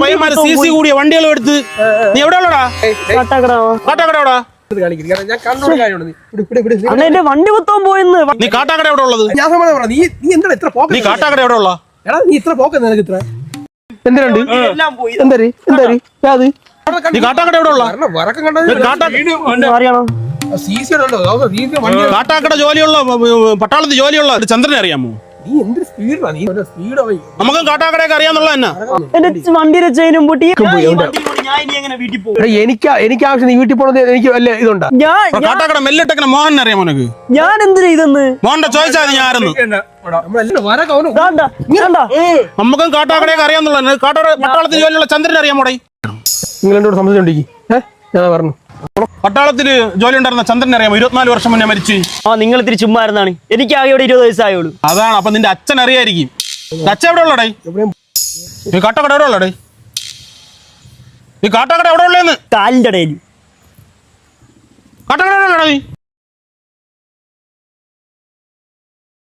പയ്യന്മാര് CC കൂടിയ വണ്ടികളും എടുത്ത് നീ എവിടെ ഉള്ളടാ? കാട്ടാക്കട എന്റെ വണ്ടി മൊത്തം പോയിന്ന്. നീ കാട്ടാക്കട എവിടെ ഉള്ളത്? നീ കാട്ടാക്കട എവിടെ ഉള്ള? നീ ഇത്ര പോക്കുന്നത് നിനക്ക് ഇത്ര എന്തിനുണ്ട്? നീ കാട്ടാക്കട എവിടെ ഉള്ള? കാട്ടാക്കട ജോലിയുള്ള പട്ടാളത്തിൽ ജോലിയുള്ള ചന്ദ്രനെ അറിയാമോ? നീ എന്ത് സ്പീഡാ നീ സ്പീഡ് നമുക്കും കാട്ടാക്കടയൊക്കെ അറിയാന്നുള്ള തന്നെ. വണ്ടിയുടെ ചെയിനും പൊട്ടി. എനിക്ക് ആവശ്യം നീ വീട്ടിൽ പോണത് എനിക്ക് വല്ല ഇതുണ്ടാ? കാട്ടാക്കട മെല്ലിട്ടങ്ങനെ മോഹൻ അറിയാമോ നിനക്ക്? ഞാൻ എന്തിനാ ഇതെന്ന് മോഹന്റെ ചോദിച്ചാൽ ഞാൻ ആരെന്ന്. നമുക്കും കാട്ടാക്കടയൊക്കെ അറിയാന്നുള്ള കാട്ടാക്കട പട്ടാളത്തിൽ ജോലിയുള്ള ചന്ദ്രനെ അറിയാമോടെ? നിങ്ങൾ എന്നോട് സംബന്ധിച്ചുണ്ടെങ്കിൽ ഞാൻ പറഞ്ഞു പട്ടാളത്തിന് ജോലി ഉണ്ടായിരുന്ന ചന്ദ്രനെ അറിയാമോ? 24 വർഷം മുന്നേ മരിച്ചു. നിങ്ങൾ ഇത്തിരി ചുമ്മാരുന്നാണ്. എനിക്ക് ആകെ ഇവിടെ 20 വയസ്സായുള്ളൂ. അതാണ്. അപ്പൊ നിന്റെ അച്ഛൻ അറിയായിരിക്കും. അച്ഛൻ എവിടെ ഉള്ളടേ? നീ കാട്ടാക്കട എവിടെ ഉള്ളടേ? നീ കാട്ടാക്കട എവിടെ ഉള്ളേന്ന്? കാലിന്റെ ഇടയിൽ. കാട്ടാക്കട എവിടെ ഉള്ളടേ?